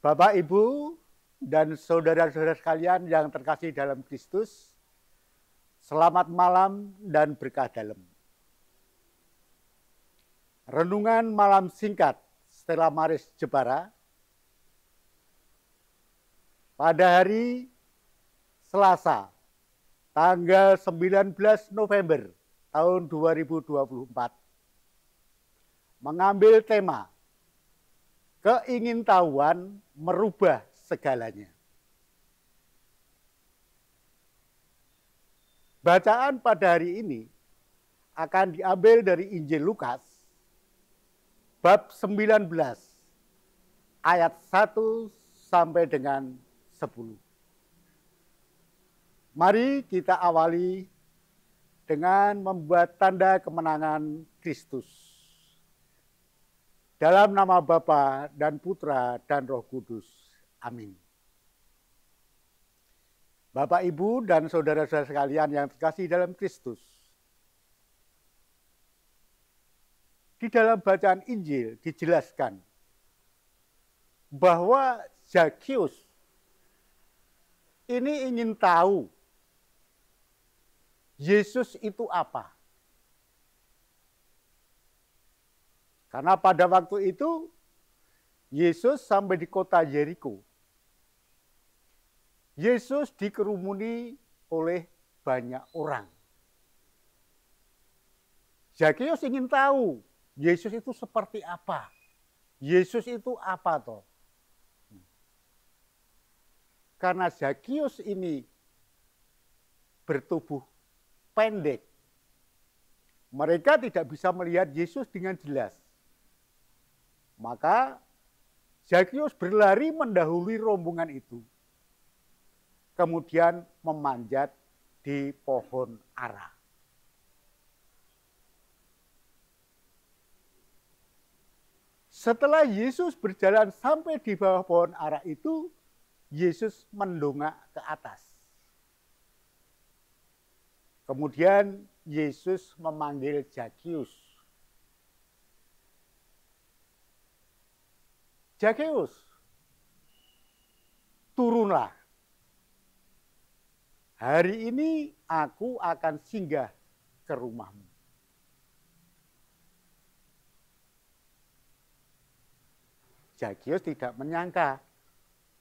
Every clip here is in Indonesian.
Bapak, Ibu, dan saudara-saudara sekalian yang terkasih dalam Kristus, selamat malam dan berkah dalam. Renungan malam singkat Stella Maris Jepara pada hari Selasa, tanggal 19 November tahun 2024, mengambil tema keingintahuan merubah segalanya. Bacaan pada hari ini akan diambil dari Injil Lukas bab 19 ayat 1 sampai dengan 10. Mari kita awali dengan membuat tanda kemenangan Kristus. Dalam nama Bapa dan Putra dan Roh Kudus. Amin. Bapak, Ibu, dan saudara-saudara sekalian yang terkasih dalam Kristus. Di dalam bacaan Injil dijelaskan bahwa Zakius ini ingin tahu Yesus itu apa. Karena pada waktu itu Yesus sampai di kota Yeriko. Yesus dikerumuni oleh banyak orang. Zakius ingin tahu Yesus itu seperti apa. Yesus itu apa toh? Karena Zakius ini bertubuh pendek, mereka tidak bisa melihat Yesus dengan jelas. Maka Zakius berlari mendahului rombongan itu. Kemudian memanjat di pohon ara. Setelah Yesus berjalan sampai di bawah pohon ara itu, Yesus mendongak ke atas. Kemudian Yesus memanggil Zakius. Zakius, turunlah. Hari ini aku akan singgah ke rumahmu. Zakius tidak menyangka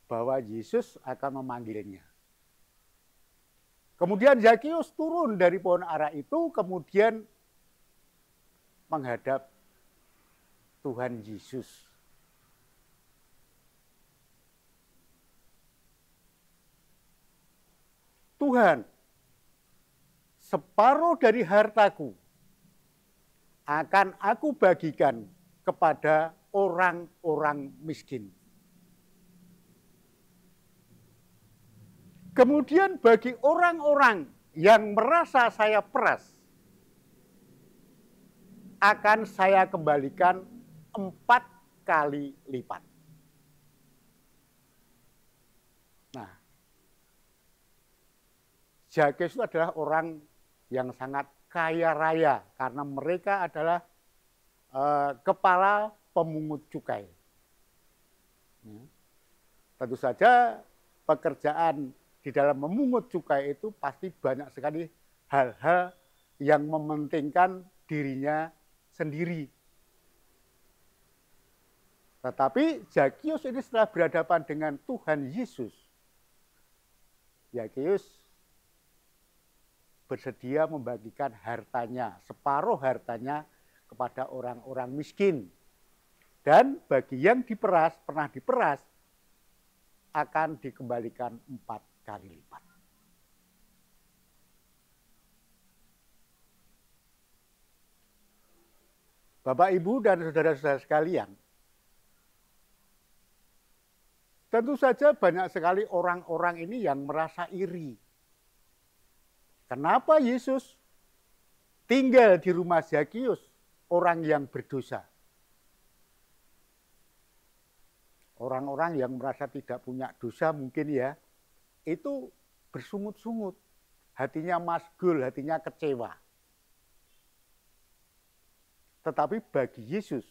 bahwa Yesus akan memanggilnya. Kemudian Zakius turun dari pohon ara itu, kemudian menghadap Tuhan Yesus. Tuhan, separuh dari hartaku akan aku bagikan kepada orang-orang miskin. Kemudian bagi orang-orang yang merasa saya peras, akan saya kembalikan 4 kali lipat. Nah, Zakius itu adalah orang yang sangat kaya raya karena mereka adalah kepala pemungut cukai. Tentu saja pekerjaan di dalam memungut cukai itu pasti banyak sekali hal-hal yang mementingkan dirinya sendiri. Tetapi Zakius ini setelah berhadapan dengan Tuhan Yesus, Zakius bersedia membagikan hartanya, separuh hartanya kepada orang-orang miskin. Dan bagi yang diperas, pernah diperas, akan dikembalikan 4 kali lipat. Bapak, Ibu, dan saudara-saudara sekalian, tentu saja banyak sekali orang-orang ini yang merasa iri. Kenapa Yesus tinggal di rumah Zakius, orang yang berdosa? Orang-orang yang merasa tidak punya dosa mungkin ya, itu bersungut-sungut, hatinya masgul, hatinya kecewa. Tetapi bagi Yesus,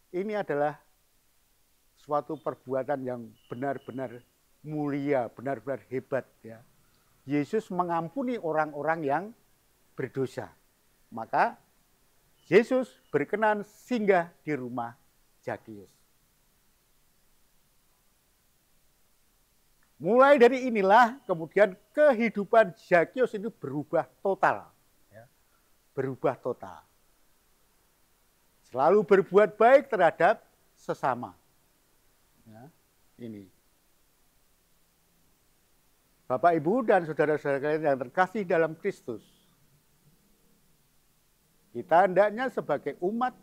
ini adalah suatu perbuatan yang benar-benar mulia, benar-benar hebat ya. Yesus mengampuni orang-orang yang berdosa. Maka Yesus berkenan singgah di rumah Zakius. Mulai dari inilah kemudian kehidupan Zakius itu berubah total. Ya. Berubah total. Selalu berbuat baik terhadap sesama. Ya, ini. Bapak, Ibu, dan saudara-saudara kalian yang terkasih dalam Kristus. Kita hendaknya sebagai umat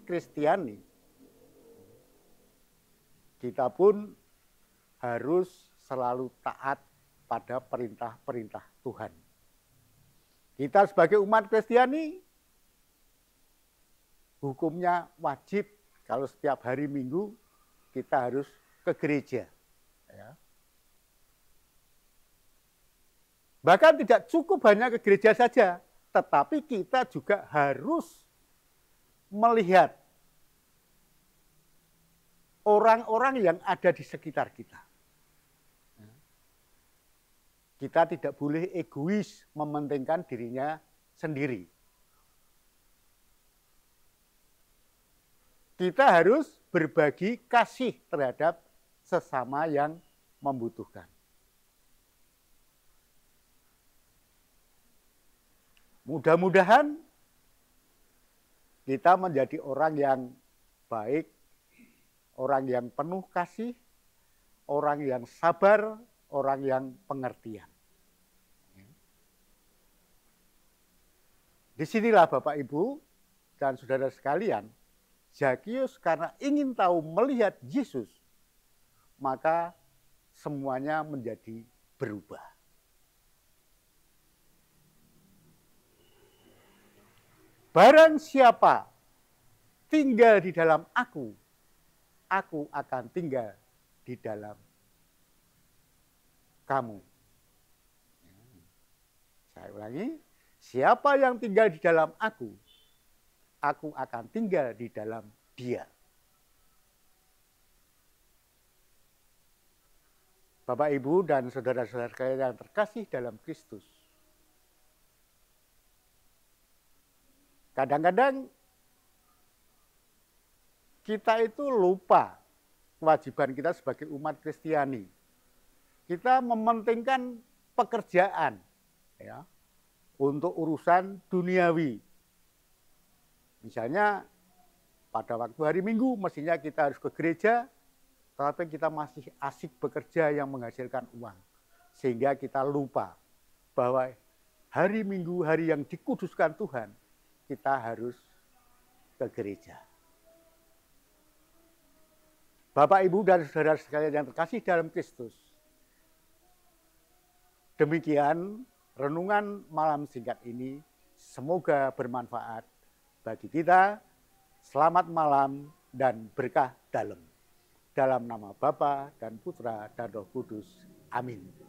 Kristiani, kita pun harus selalu taat pada perintah-perintah Tuhan. Kita sebagai umat Kristiani, hukumnya wajib kalau setiap hari Minggu kita harus ke gereja. Ya. Bahkan tidak cukup hanya ke gereja saja, tetapi kita juga harus melihat orang-orang yang ada di sekitar kita. Kita tidak boleh egois mementingkan dirinya sendiri. Kita harus berbagi kasih terhadap sesama yang membutuhkan. Mudah-mudahan kita menjadi orang yang baik, orang yang penuh kasih, orang yang sabar, orang yang pengertian. Disinilah Bapak, Ibu, dan saudara sekalian, Zakius karena ingin tahu melihat Yesus, maka semuanya menjadi berubah. Barang siapa tinggal di dalam aku akan tinggal di dalam kamu. Saya ulangi, siapa yang tinggal di dalam aku akan tinggal di dalam dia. Bapak, Ibu, dan saudara-saudara sekalian yang terkasih dalam Kristus. Kadang-kadang kita itu lupa kewajiban kita sebagai umat Kristiani. Kita mementingkan pekerjaan ya, untuk urusan duniawi. Misalnya pada waktu hari Minggu mestinya kita harus ke gereja, tetapi kita masih asik bekerja yang menghasilkan uang. Sehingga kita lupa bahwa hari Minggu, hari yang dikuduskan Tuhan, kita harus ke gereja. Bapak, Ibu, dan saudara sekalian yang terkasih dalam Kristus. Demikian renungan malam singkat ini, semoga bermanfaat bagi kita. Selamat malam dan berkah dalam. Dalam nama Bapa dan Putra dan Roh Kudus. Amin.